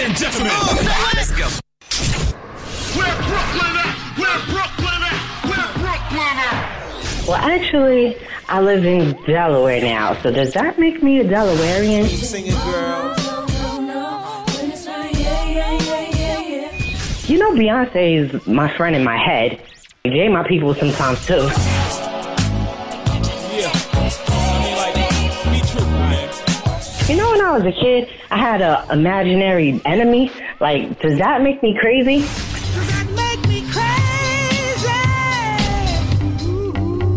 and gentlemen, let's go. Where Brooklyn at? Where Brooklyn at? Where Brooklyn at? Well, actually, I live in Delaware now, so does that make me a Delawarean? Singing girl. You know, Beyonce is my friend in my head. Jay my people sometimes, too. Yeah. I mean, like, be true, man. You know, when I was a kid, I had an imaginary enemy. Like, does that make me crazy?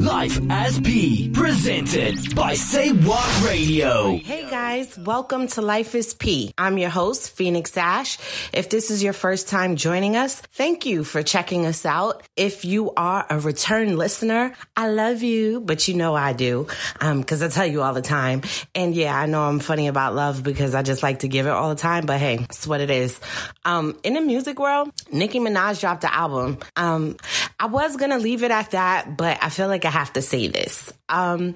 Life as P, presented by Say What Radio. Hey guys, welcome to Life is P. I'm your host, Phoenix Ash. If this is your first time joining us, thank you for checking us out. If you are a return listener, I love you, but you know I do, because I tell you all the time. And yeah, I know I'm funny about love because I just like to give it all the time, but hey, it's what it is. In the music world, Nikki Minaj dropped the album. I was going to leave it at that, but I feel like I have to say this. I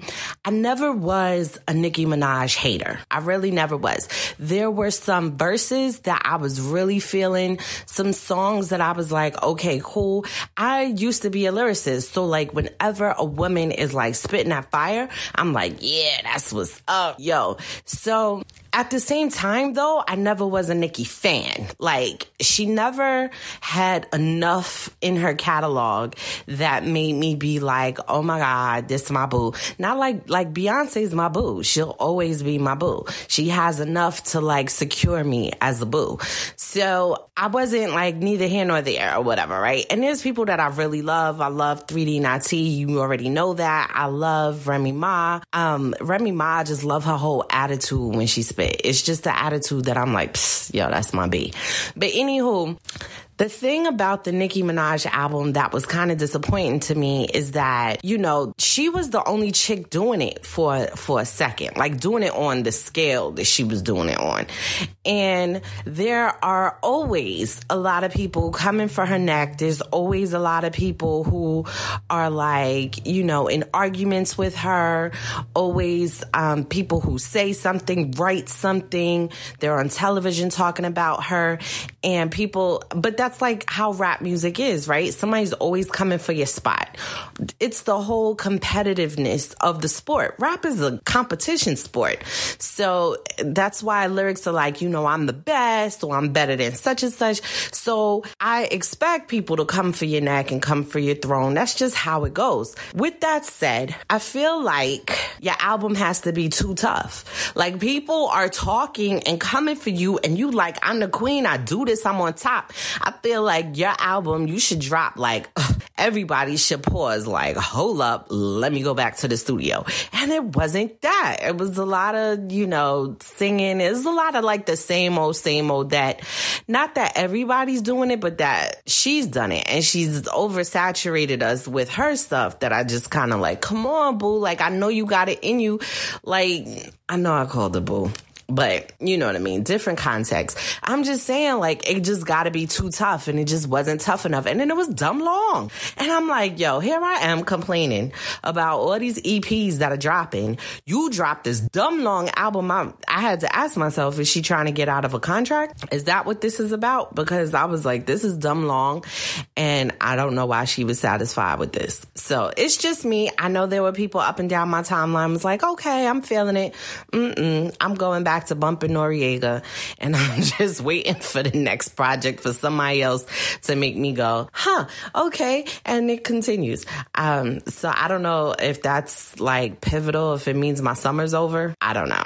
never was a Nicki Minaj hater. I really never was. There were some verses that I was really feeling, some songs that I was like, okay, cool. I used to be a lyricist. So like whenever a woman is like spitting that fire, I'm like, yeah, that's what's up, yo. So at the same time, though, I never was a Nicki fan. Like, she never had enough in her catalog that made me be like, oh my God, this is my boo. Not like Beyonce's my boo. She'll always be my boo. She has enough to like secure me as a boo. So I wasn't like neither here nor there or whatever, right? And there's people that I really love. I love 3D Nati. You already know that. I love Remy Ma. Remy Ma, I just love her whole attitude when she spits. It's just the attitude that I'm like, yo, that's my B. But anywho, the thing about the Nicki Minaj album that was kind of disappointing to me is that, you know, she was the only chick doing it for a second, like doing it on the scale that she was doing it on. And there are always a lot of people coming for her neck. There's always a lot of people who are like, you know, in arguments with her, always people who say something, write something. They're on television talking about her and people, but that's like how rap music is, right? Somebody's always coming for your spot. It's the whole competitiveness of the sport. Rap is a competition sport. So that's why lyrics are like, you know, I'm the best or I'm better than such and such. So I expect people to come for your neck and come for your throne. That's just how it goes. With that said, I feel like your album has to be too tough. Like people are talking and coming for you and you like, I'm the queen, I do this, I'm on top. I feel like your album, you should drop like, everybody should pause like, hold up, let me go back to the studio. And it wasn't that. It was a lot of, you know, singing. It was a lot of like the same old that, not that everybody's doing it, but that she's done it. And she's oversaturated us with her stuff that I just kind of like, come on, boo. Like, I know you got it in you. Like, I know I called her boo. But you know what I mean? Different context. I'm just saying, like, it just got to be too tough. And it just wasn't tough enough. And then it was dumb long. And I'm like, yo, here I am complaining about all these EPs that are dropping. You dropped this dumb long album. I had to ask myself, is she trying to get out of a contract? Is that what this is about? Because I was like, this is dumb long. And I don't know why she was satisfied with this. So it's just me. I know there were people up and down my timeline was like, okay, I'm feeling it. I'm going back to bumping Noriega, and I'm just waiting for the next project for somebody else to make me go, okay, and it continues. So I don't know if that's like pivotal, if it means my summer's over. I don't know.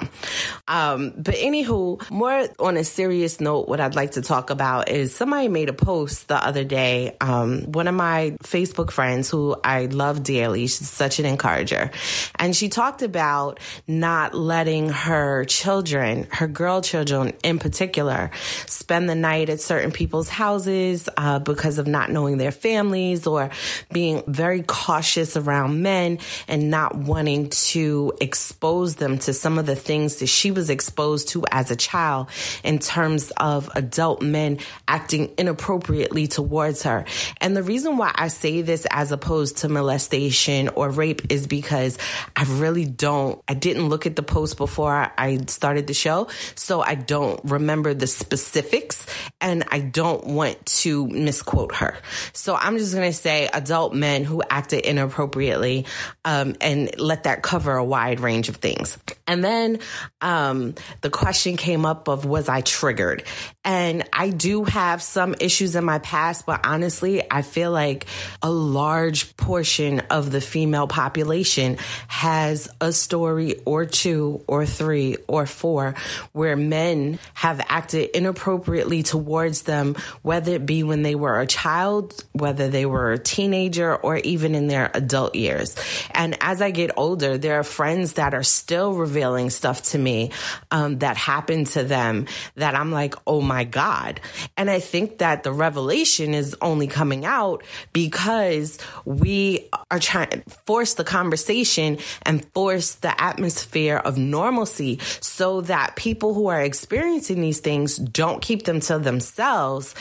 But anywho, more on a serious note, what I'd like to talk about is somebody made a post the other day. One of my Facebook friends who I love dearly, she's such an encourager, and she talked about not letting her children, her girl children in particular, spend the night at certain people's houses because of not knowing their families or being very cautious around men and not wanting to expose them to some of the things that she was exposed to as a child in terms of adult men acting inappropriately towards her. And the reason why I say this as opposed to molestation or rape is because I didn't look at the post before I started the show, so I don't remember the specifics, and I don't want to misquote her. So I'm just going to say adult men who acted inappropriately, and let that cover a wide range of things. And then the question came up of, was I triggered? And I do have some issues in my past, but honestly, I feel like a large portion of the female population has a story or two or three or four where men have acted inappropriately towards them, whether it be when they were a child, whether they were a teenager, or even in their adult years. And as I get older, there are friends that are still revealing stuff to me that happened to them that I'm like, oh my God. And I think that the revelation is only coming out because we are trying to force the conversation and force the atmosphere of normalcy so that people who are experiencing these things don't keep them to themselves,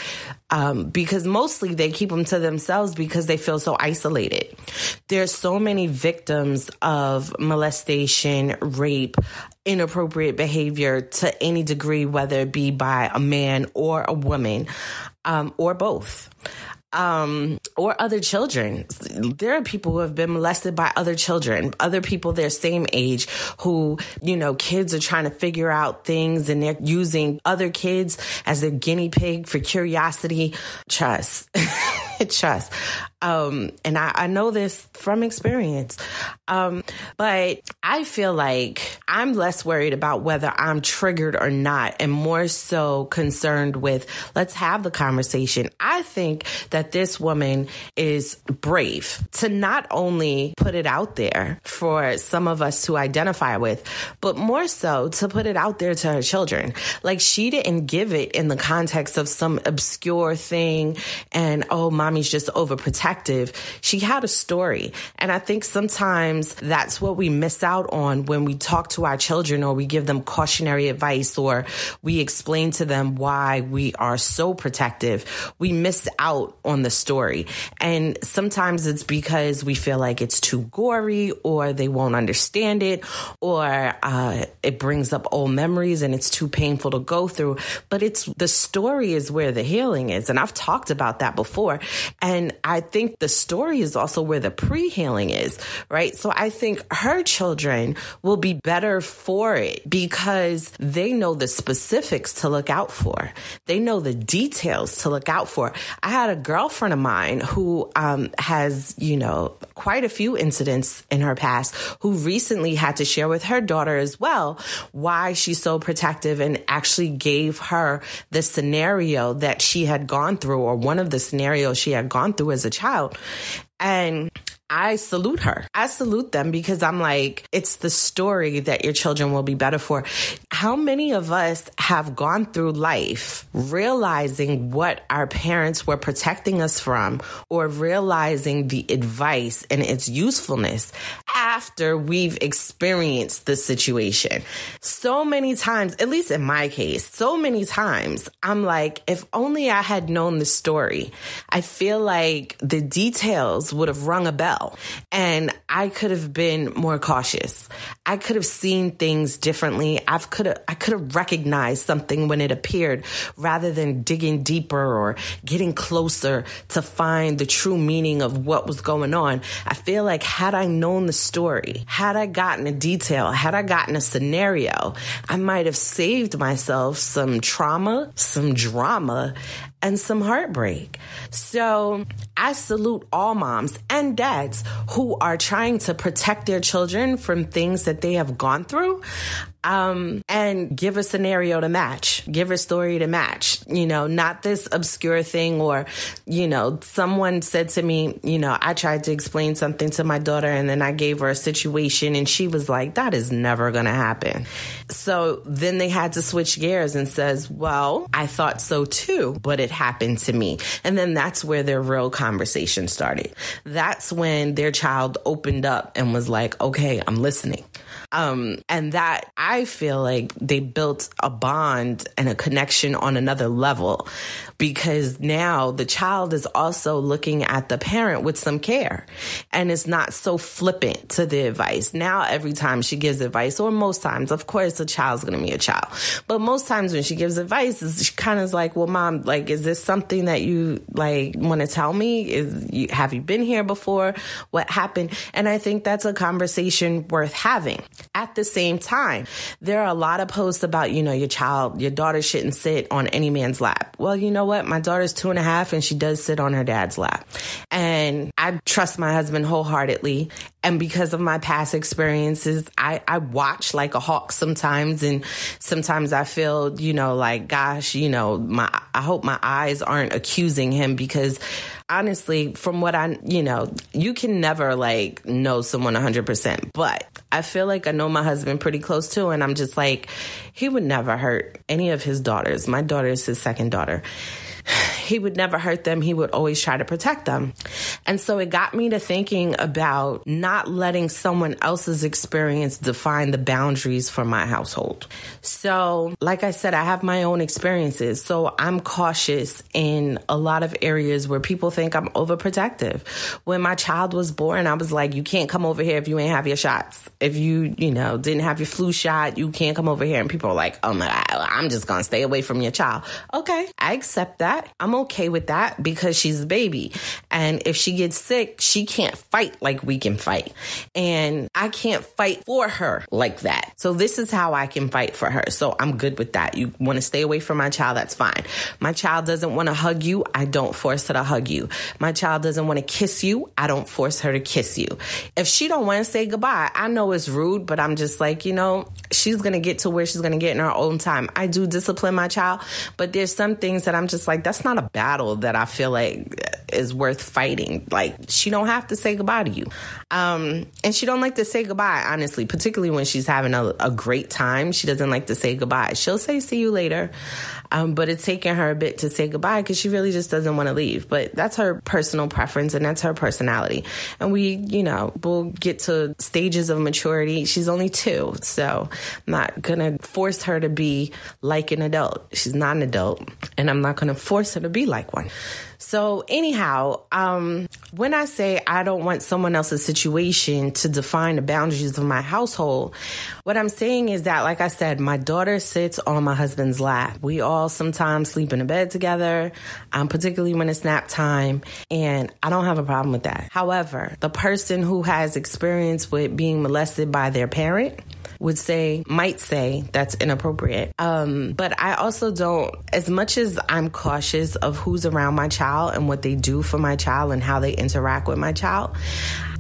because mostly they keep them to themselves because they feel so isolated. There's so many victims of molestation, rape, inappropriate behavior to any degree, whether it be by a man or a woman, or both. Or other children. There are people who have been molested by other children, other people their same age who, kids are trying to figure out things and they're using other kids as their guinea pig for curiosity. Trust. Trust. And I know this from experience. But I feel like I'm less worried about whether I'm triggered or not and more so concerned with, let's have the conversation. I think that this woman is brave to not only put it out there for some of us to identify with, but more so to put it out there to her children. Like, she didn't give it in the context of some obscure thing and, oh, mommy's just overprotective. She had a story. And I think sometimes that's what we miss out on when we talk to our children or we give them cautionary advice or we explain to them why we are so protective. We miss out on the story. And sometimes it's because we feel like it's too gory or they won't understand it or it brings up old memories and it's too painful to go through. But the story is where the healing is. And I've talked about that before. And I think the story is also where the pre-healing is, right? So I think her children will be better for it because they know the specifics to look out for. They know the details to look out for. I had a girlfriend of mine who has, quite a few incidents in her past who recently had to share with her daughter as well why she's so protective and actually gave her the scenario that she had gone through or one of the scenarios she had gone through as a child. And I salute her. I salute them because I'm like, it's the story that your children will be better for. How many of us have gone through life realizing what our parents were protecting us from or realizing the advice and its usefulness after we've experienced the situation? So many times, at least in my case, so many times, I'm like, if only I had known the story, I feel like the details would have rung a bell. And I could have been more cautious. I could have seen things differently. I could have recognized something when it appeared rather than digging deeper or getting closer to find the true meaning of what was going on. I feel like had I known the story, had I gotten a detail, had I gotten a scenario, I might have saved myself some trauma, some drama, and some heartbreak. So I salute all moms and dads who are trying to protect their children from things that they have gone through. And give a scenario to match, give a story to match, not this obscure thing or, someone said to me, I tried to explain something to my daughter and then I gave her a situation and she was like, that is never going to happen. So then they had to switch gears and says, well, I thought so too, but it happened to me. And then that's where their real conversation started. That's when their child opened up and was like, okay, I'm listening. And that I feel like they built a bond and a connection on another level, because now the child is also looking at the parent with some care, and it's not so flippant to the advice. Now, every time she gives advice, or most times, of course, the child's going to be a child, but most times when she gives advice, she kind of like, well, mom, like, is this something that you like want to tell me? Have you been here before? What happened? And I think that's a conversation worth having. At the same time, there are a lot of posts about, your daughter shouldn't sit on any man's lap. Well, you know what? My daughter's 2.5 and she does sit on her dad's lap. And I trust my husband wholeheartely. And because of my past experiences, I watch like a hawk sometimes. And sometimes I feel, like, gosh, I hope my eyes aren't accusing him, because honestly, from what you can never like know someone 100%, but I feel like I know my husband pretty close too. And I'm just like, he would never hurt any of his daughters. My daughter is his second daughter. He would never hurt them. He would always try to protect them. And so it got me to thinking about not letting someone else's experience define the boundaries for my household. So, like I said, I have my own experiences. So I'm cautious in a lot of areas where people think I'm overprotective. When my child was born, I was like, you can't come over here if you ain't have your shots. If you, didn't have your flu shot, you can't come over here. And people are like, oh my God, I'm just going to stay away from your child. Okay, I accept that. I'm okay with that, because she's a baby. And if she gets sick, she can't fight like we can fight. And I can't fight for her like that. So this is how I can fight for her. So I'm good with that. You want to stay away from my child, that's fine. My child doesn't want to hug you, I don't force her to hug you. My child doesn't want to kiss you, I don't force her to kiss you. If she don't want to say goodbye, I know it's rude, but I'm just like, she's going to get to where she's going to get in her own time. I do discipline my child, but there's some things that I'm just like, that's not a battle that I feel like is worth fighting. Like, she don't have to say goodbye to you. And she don't like to say goodbye, honestly, particularly when she's having a great time. She doesn't like to say goodbye. She'll say, see you later. But it's taken her a bit to say goodbye because she really just doesn't want to leave. But that's her personal preference and that's her personality. And we, we'll get to stages of maturity. She's only 2, so I'm not going to force her to be like an adult. She's not an adult, and I'm not going to force her to be like one. So anyhow, when I say I don't want someone else's situation to define the boundaries of my household, what I'm saying is that, like I said, my daughter sits on my husband's lap. We all sometimes sleep in a bed together, particularly when it's nap time, and I don't have a problem with that. However, the person who has experience with being molested by their parent might say that's inappropriate. But I also don't, as much as I'm cautious of who's around my child and what they do for my child and how they interact with my child,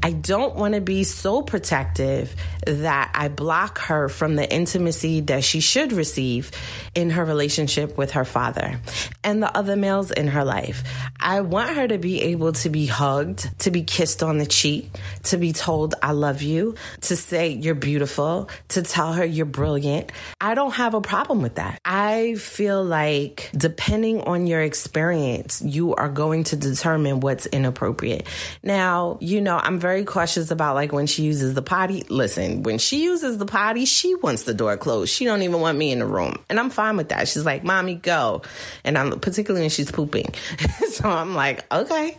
I don't want to be so protective that I block her from the intimacy that she should receive in her relationship with her father and the other males in her life. I want her to be able to be hugged, to be kissed on the cheek, to be told I love you, to say you're beautiful, to tell her you're brilliant. I don't have a problem with that. I feel like depending on your experience, you are going to determine what's inappropriate. Now, I'm very cautious about like when she uses the potty. Listen, when she uses the potty, she wants the door closed. She don't even want me in the room. And I'm fine with that. She's like, mommy, go. And I'm particularly when she's pooping. So I'm like, okay,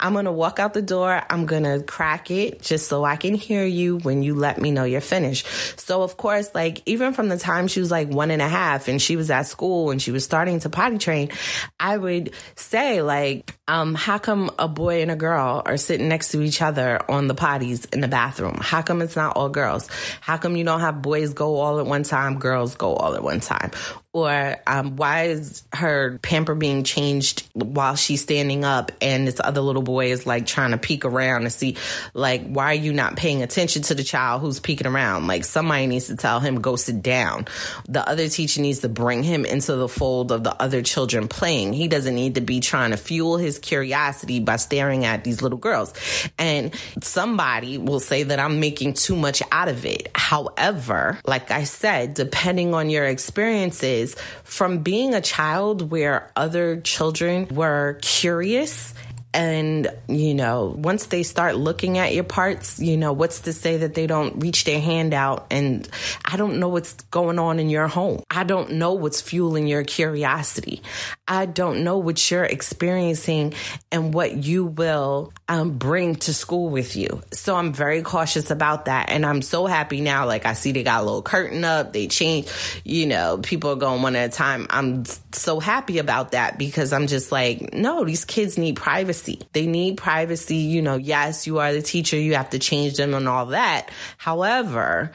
I'm going to walk out the door. I'm going to crack it just so I can hear you when you let me know you're finished. So of course, like even from the time she was like 1.5 and she was at school and she was starting to potty train, I would say like, how come a boy and a girl are sitting next to each other on the potties in the bathroom? How come it's not all girls? How come you don't have boys go all at one time, girls go all at one time? Or why is her pamper being changed while she's standing up and this other little boy is like trying to peek around to see, like, why are you not paying attention to the child who's peeking around? Like, somebody needs to tell him, go sit down. The other teacher needs to bring him into the fold of the other children playing. He doesn't need to be trying to fuel his curiosity by staring at these little girls. And somebody will say that I'm making too much out of it. However, like I said, depending on your experiences, from being a child where other children were curious And, once they start looking at your parts, what's to say that they don't reach their hand out? And I don't know what's going on in your home. I don't know what's fueling your curiosity. I don't know what you're experiencing and what you will bring to school with you. So I'm very cautious about that. And I'm so happy now. Like, I see they got a little curtain up. They changed, people are going one at a time. I'm so happy about that because I'm just like, no, these kids need privacy. They need privacy. Yes, you are the teacher. You have to change them and all that. However,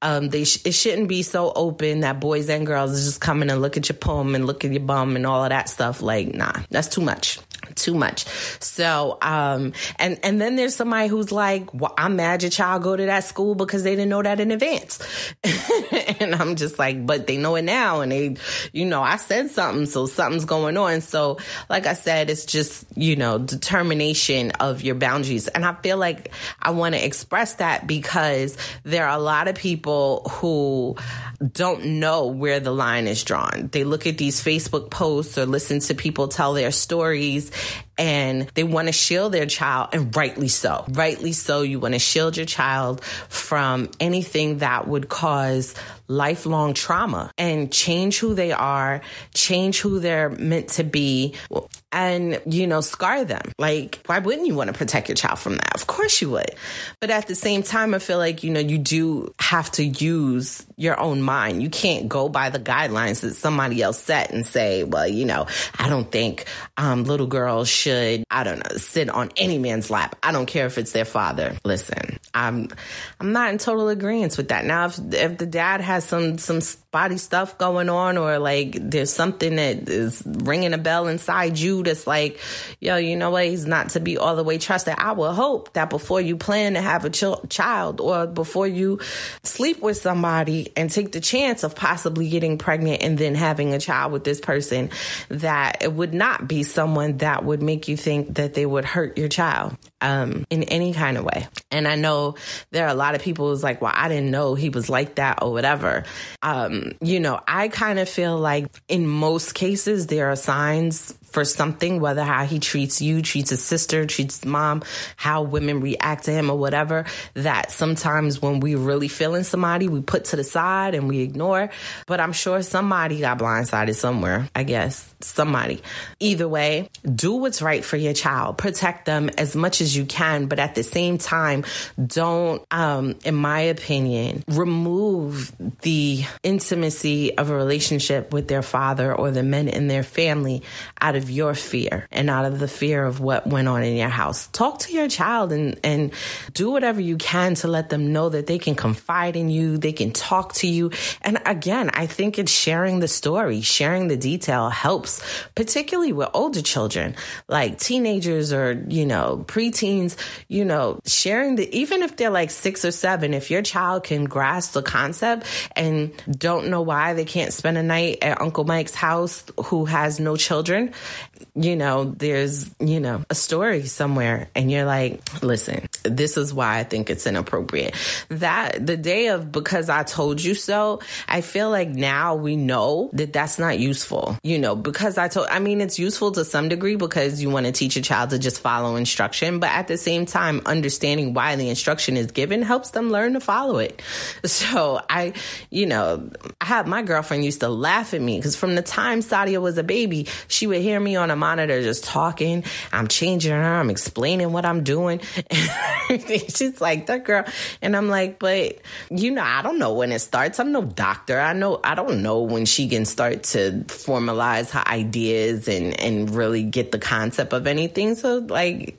it shouldn't be so open that boys and girls is just coming and look at your poem and look at your bum and all of that stuff. Like, nah, that's too much. Too much. So, and then there's somebody who's like, well, I'm mad your child go to that school because they didn't know that in advance. And I'm just like, but they know it now. And they, I said something, so something's going on. So like I said, it's just, determination of your boundaries. And I feel like I want to express that because there are a lot of people who don't know where the line is drawn. They look at these Facebook posts or listen to people tell their stories and they want to shield their child, and rightly so. Rightly so. You want to shield your child from anything that would cause lifelong trauma and change who they are, change who they're meant to be, and, scar them. Like, why wouldn't you want to protect your child from that? Of course you would. But at the same time, I feel like, you do have to use your own mind. You can't go by the guidelines that somebody else set and say, well, I don't think little girls should, sit on any man's lap. I don't care if it's their father. Listen, I'm not in total agreement with that. Now, if the dad has some spotty stuff going on, or like there's something that is ringing a bell inside you that's like, yo, you know what, he's not to be all the way trusted. I will hope that before you plan to have a child, or before you sleep with somebody and take the chance of possibly getting pregnant and then having a child with this person, that it would not be someone that would make you think that they would hurt your child in any kind of way. And I know there are a lot of people who's like, well, I didn't know he was like that or whatever. I kind of feel like in most cases, there are signs for something, whether how he treats you, treats his sister, treats his mom, how women react to him or whatever, that sometimes when we really feeling somebody, we put to the side and we ignore. But I'm sure somebody got blindsided somewhere, I guess. Somebody. Either way, do what's right for your child. Protect them as much as you can. But at the same time, don't, in my opinion, remove the intimacy of a relationship with their father or the men in their family out of your fear and out of the fear of what went on in your house. Talk to your child and do whatever you can to let them know that they can confide in you, they can talk to you. And again, I think it's sharing the story, sharing the detail helps, particularly with older children, like teenagers or, preteens, sharing even if they're like 6 or 7, if your child can grasp the concept and don't know why they can't spend a night at Uncle Mike's house who has no children, there's, a story somewhere and you're like, listen, this is why I think it's inappropriate. That the day of because I told you so, I feel like now we know that that's not useful, because it's useful to some degree because you want to teach a child to just follow instruction. But at the same time, understanding why the instruction is given helps them learn to follow it. So I had my girlfriend used to laugh at me because from the time Sadia was a baby, she would hear me on a monitor just talking. I'm changing her. I'm explaining what I'm doing. She's like, that girl. And I'm like, but, I don't know when it starts. I'm no doctor. I don't know when she can start to formalize her ideas and really get the concept of anything. So,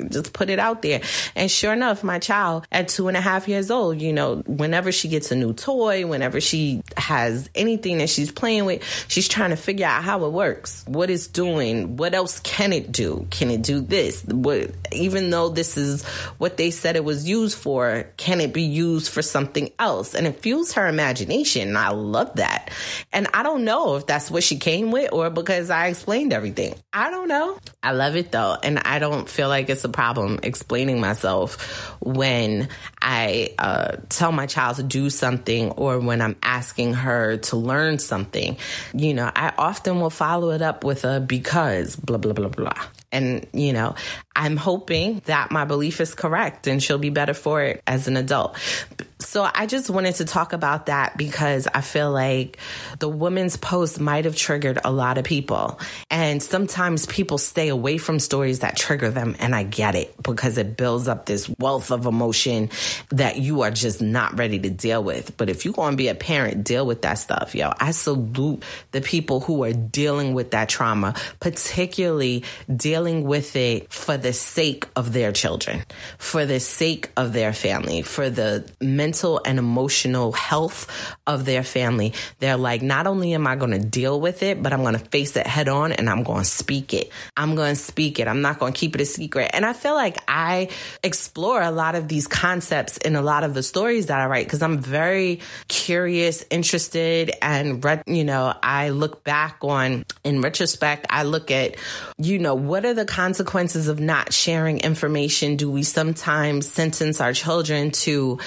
just put it out there. And sure enough, my child at 2.5 years old, whenever she gets a new toy, whenever she has anything that she's playing with, she's trying to figure out how it works, what it's doing, what else can it do? Can it do this? Even though this is what they said it was used for, can it be used for something else? And it fuels her imagination. I love that. And I don't know if that's what she came with or because I explained everything. I don't know. I love it though. And I don't feel like it's a problem explaining myself when I tell my child to do something or when I'm asking her to learn something. I often will follow it up with a because blah, blah, blah, blah. And, you know, I'm hoping that my belief is correct and she'll be better for it as an adult. So I just wanted to talk about that because I feel like the woman's post might have triggered a lot of people. And sometimes people stay away from stories that trigger them. And I get it because it builds up this wealth of emotion that you are just not ready to deal with. But if you're going to be a parent, deal with that stuff, yo. I salute the people who are dealing with that trauma, particularly dealing with it for the sake of their children, for the sake of their family, for the mental and emotional health of their family. They're like, not only am I going to deal with it, but I'm going to face it head on and I'm going to speak it. I'm going to speak it. I'm not going to keep it a secret. And I feel like I explore a lot of these concepts in a lot of the stories that I write because I'm very curious, interested, and, you know, I look back on, in retrospect, I look at, you know, what are the consequences of not sharing information? Do we sometimes sentence our children to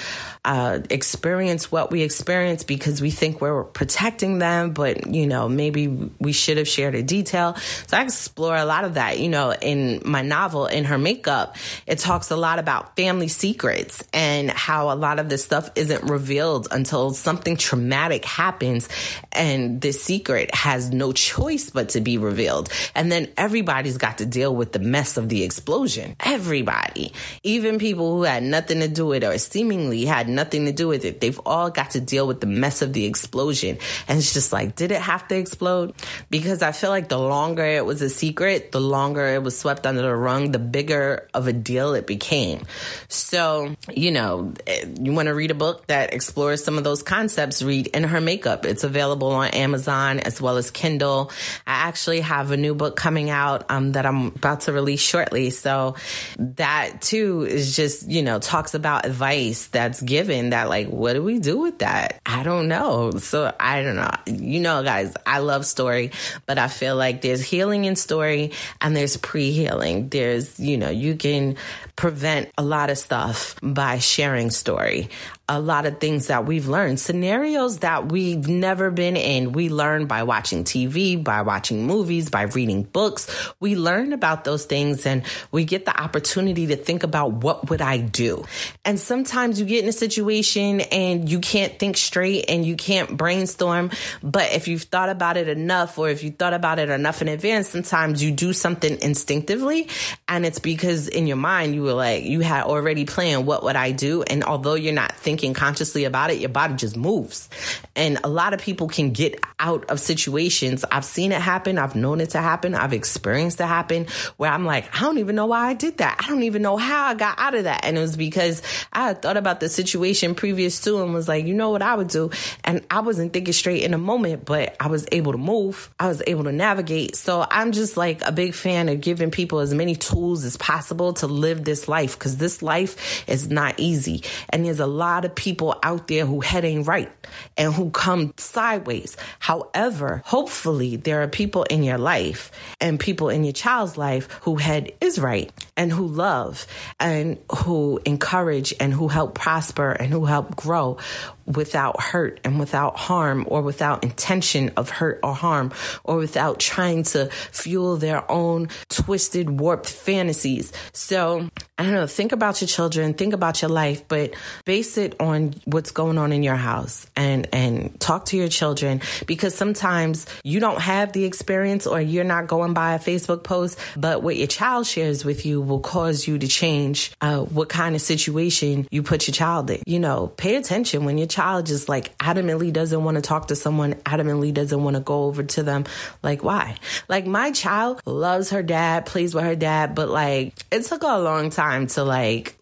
experience what we experience because we think we're protecting them, but, you know, maybe we should have shared a detail. So I explore a lot of that, you know, in my novel, In Her Makeup. It talks a lot about family secrets and how a lot of this stuff isn't revealed until something traumatic happens and the secret has no choice but to be revealed. And then everybody's got to deal with the mess of the explosion. Everybody, even people who had nothing to do with it or seemingly had nothing to do with it. They've all got to deal with the mess of the explosion. And it's just like, did it have to explode? Because I feel like the longer it was a secret, the longer it was swept under the rug, the bigger of a deal it became. So, you know, you want to read a book that explores some of those concepts, read In Her Makeup. It's available on Amazon as well as Kindle. I actually have a new book coming out that I'm about to release shortly. So that too is just, you know, talks about advice that's given that, like, what do we do with that? I don't know. So I don't know. You know, guys, I love story, but I feel like there's healing in story and there's pre-healing. There's, you know, you can prevent a lot of stuff by sharing story. A lot of things that we've learned, scenarios that we've never been in, we learn by watching TV, by watching movies, by reading books. We learn about those things and we get the opportunity to think about what would I do? And sometimes you get in a situation and you can't think straight and you can't brainstorm. But if you've thought about it enough, or if you thought about it enough in advance, sometimes you do something instinctively. And it's because in your mind, you were like, you had already planned, what would I do? And although you're not thinking consciously about it, your body just moves. And a lot of people can get out of situations. I've seen it happen. I've known it to happen. I've experienced it happen where I'm like, I don't even know why I did that. I don't even know how I got out of that. And it was because I had thought about the situation previous to and was like, you know what I would do? And I wasn't thinking straight in a moment, but I was able to move. I was able to navigate. So I'm just like a big fan of giving people as many tools as possible to live this life, because this life is not easy. And there's a lot of people out there who head ain't right and who come sideways. However, hopefully there are people in your life and people in your child's life who head is right and who love and who encourage and who help prosper and who help grow without hurt and without harm, or without intention of hurt or harm, or without trying to fuel their own twisted, warped fantasies. So I don't know, think about your children, think about your life, but base it on what's going on in your house and talk to your children, because sometimes you don't have the experience or you're not going by a Facebook post, but what your child shares with you will cause you to change what kind of situation you put your child in. You know, pay attention when your child just like adamantly doesn't want to talk to someone, adamantly doesn't want to go over to them. Like, why? Like, my child loves her dad, plays with her dad, but like, it took a long time to like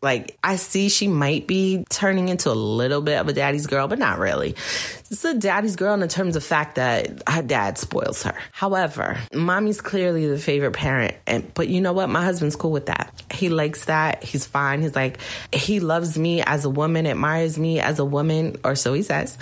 I see she might be turning into a little bit of a daddy's girl, but not really. It's a daddy's girl in the terms of fact that her dad spoils her. However, mommy's clearly the favorite parent. But you know what? My husband's cool with that. He likes that. He's fine. He's like, he loves me as a woman, admires me as a woman, or so he says.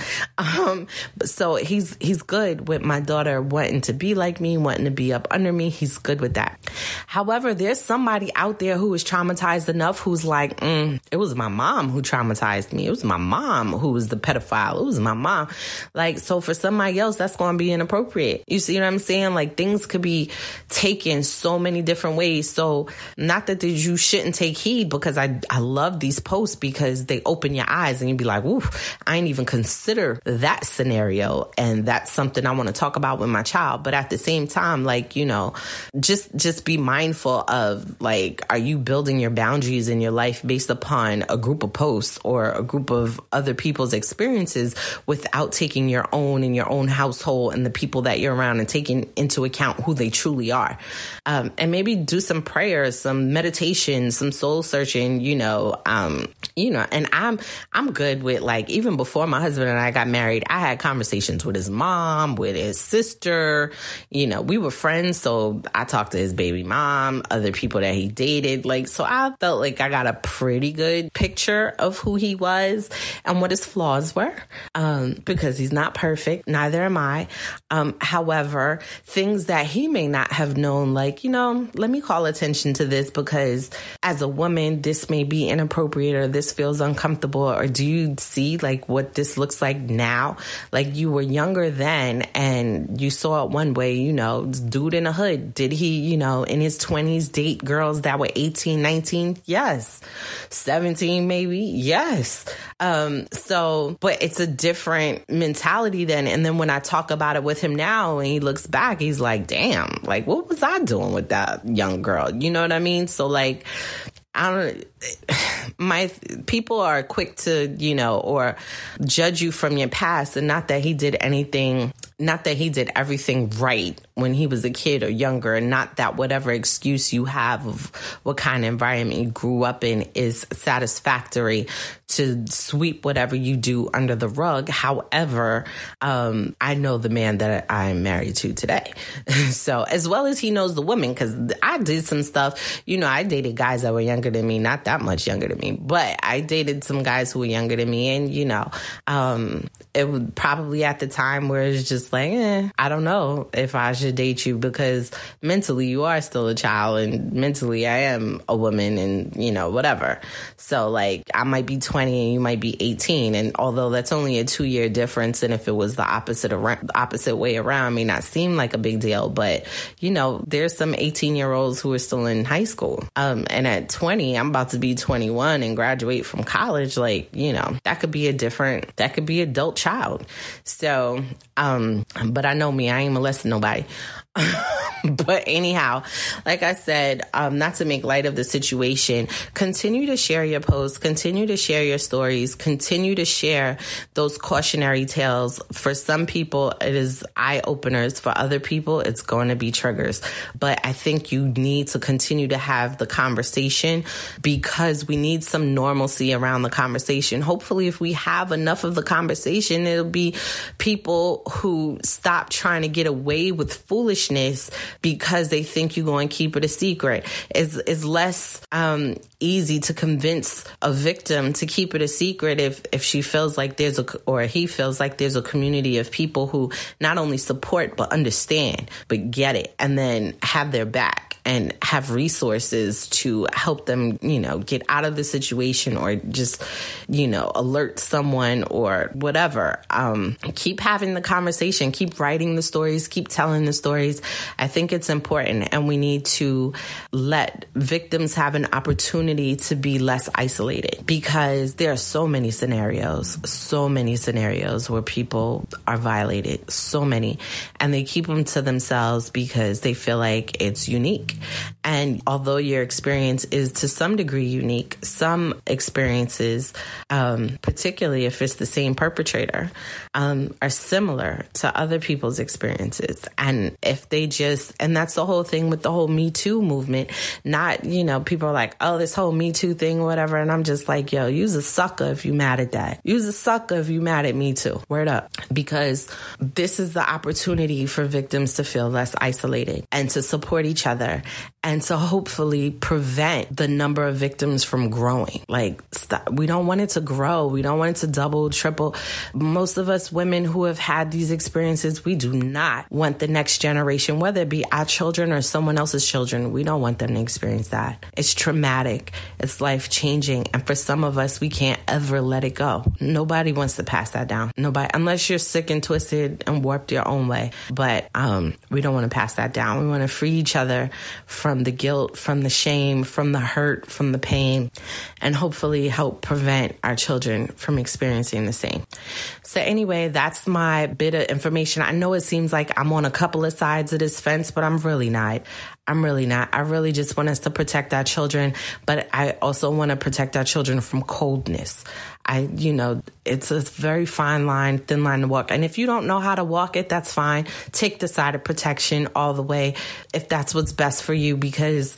So he's good with my daughter wanting to be like me, wanting to be up under me. He's good with that. However, there's somebody out there who is traumatized enough who's like, it was my mom who traumatized me. It was my mom who was the pedophile. It was my mom. Like, so for somebody else, that's going to be inappropriate. You see what I'm saying? Like, things could be taken so many different ways. So not that you shouldn't take heed, because I love these posts because they open your eyes and you'd be like, oof, I ain't even consider that scenario. And that's something I want to talk about with my child. But at the same time, like, you know, just be mindful of, like, are you building your boundaries in your life based upon a group of posts or a group of other people's experiences without taking your own in your own household and the people that you're around and taking into account who they truly are. And maybe do some prayers, some meditation, some soul searching, and I'm good with, like, even before my husband and I got married, I had conversations with his mom, with his sister. You know, we were friends, so I talked to his baby mom, other people that he dated. Like, so I felt like I got a pretty good picture of who he was and what his flaws were, because he's not perfect. Neither am I. However, things that he may not have known, like, let me call attention to this because as a woman, this may be inappropriate or this feels uncomfortable. Or do you see, like, what this looks like now? Like, you were younger then and you saw it one way, dude in the hood. Did he, in his 20s date girls that were 18, 19? Yes. 17 maybe? Yes. But it's a different mentality then. And then when I talk about it with him now and he looks back, he's like, damn, like, what was I doing with that young girl? You know what I mean? So, like, my people are quick to, or judge you from your past, and not that he did everything right when he was a kid or younger, and not that whatever excuse you have of what kind of environment you grew up in is satisfactory to sweep whatever you do under the rug. However, I know the man that I'm married to today. So, as well as he knows the woman, because I did some stuff, I dated guys that were younger than me, not that much younger than me, but I dated some guys who were younger than me. And, it was probably at the time where it's just like, I don't know if I should date you, because mentally you are still a child and mentally I am a woman, and, whatever. So, like, I might be 20 and you might be 18. And although that's only a 2-year difference, and if it was the opposite way around, it may not seem like a big deal. But, there's some 18-year-olds who are still in high school. And at 20, I'm about to be 21 and graduate from college. Like, that could be adult child. So, but I know me, I ain't molesting nobody. But anyhow, like I said, not to make light of the situation, continue to share your posts, continue to share your stories, continue to share those cautionary tales. For some people, it is eye openers. For other people, it's going to be triggers. But I think you need to continue to have the conversation, because we need some normalcy around the conversation. Hopefully, if we have enough of the conversation, it'll be people who stop trying to get away with foolishness because they think you're going to keep it a secret. It's less easy to convince a victim to keep it a secret if she feels like he feels like there's a community of people who not only support but understand, but get it, and then have their back and have resources to help them, get out of the situation, or just, alert someone or whatever. Keep having the conversation, keep writing the stories, keep telling the stories. I think it's important, and we need to let victims have an opportunity to be less isolated, because there are so many scenarios where people are violated, so many, and they keep them to themselves because they feel like it's unique. And although your experience is to some degree unique, some experiences, particularly if it's the same perpetrator, are similar to other people's experiences. And if they and that's the whole thing with the whole Me Too movement. Not, people are like, oh, this whole Me Too thing or whatever. And I'm just like, yo, you's a sucker if you mad at that. You's a sucker if you mad at Me Too. Word up. Because this is the opportunity for victims to feel less isolated and to support each other and to hopefully prevent the number of victims from growing. Like, stop. We don't want it to grow. We don't want it to double, triple. Most of us women who have had these experiences, we do not want the next generation, whether it be our children or someone else's children, we don't want them to experience that. It's traumatic. It's life-changing. And for some of us, we can't ever let it go. Nobody wants to pass that down. Nobody, unless you're sick and twisted and warped your own way. But we don't want to pass that down. We want to free each other from the guilt, from the shame, from the hurt, from the pain, and hopefully help prevent our children from experiencing the same. So anyway, that's my bit of information. I know it seems like I'm on a couple of sides of this fence, but I'm really not. I'm really not. I really just want us to protect our children, but I also want to protect our children from coldness. It's a very fine line, thin line to walk. And if you don't know how to walk it, that's fine. Take the side of protection all the way if that's what's best for you, because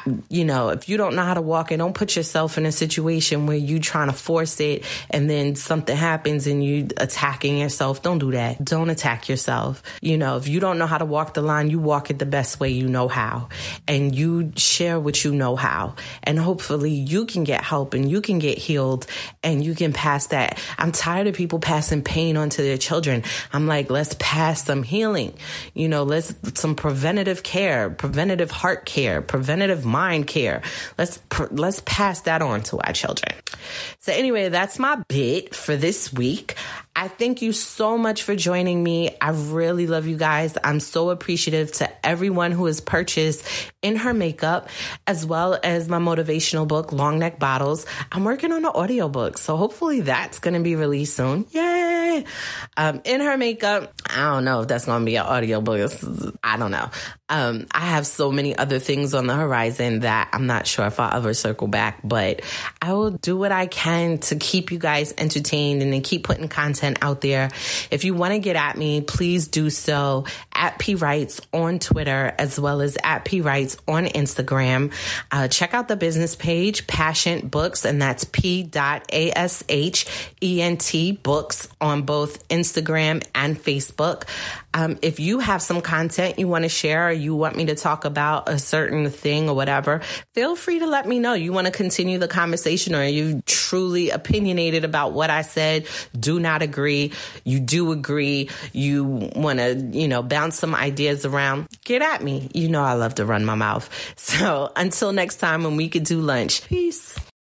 if you don't know how to walk it, don't put yourself in a situation where you trying to force it and then something happens and you attacking yourself. Don't do that. Don't attack yourself. If you don't know how to walk the line, you walk it the best way you know how, and you share what you know how, and hopefully you can get help and you can get healed and you can pass that. I'm tired of people passing pain onto their children. I'm like, let's pass some healing, let's some preventative care, preventative heart care, preventative mind care. Let's pass that on to our children. So anyway, that's my bit for this week. I thank you so much for joining me. I really love you guys. I'm so appreciative to everyone who has purchased In Her Makeup, as well as my motivational book, Long Neck Bottles. I'm working on an audiobook, so hopefully that's going to be released soon. Yay! In Her Makeup, I don't know if that's going to be an audiobook. I don't know. I have so many other things on the horizon that I'm not sure if I'll ever circle back, but I will do what I can to keep you guys entertained and then keep putting content out there. If you want to get at me, please do so at P Writes on Twitter, as well as at P Writes on Instagram. Check out the business page, Passion Books, and that's P.ASHENT Books on both Instagram and Facebook. If you have some content you want to share, or you want me to talk about a certain thing or whatever, feel free to let me know. You want to continue the conversation, or are you truly opinionated about what I said, do not agree, you do agree, you want to, bounce some ideas around, get at me. I love to run my mouth. So until next time when we could do lunch, peace.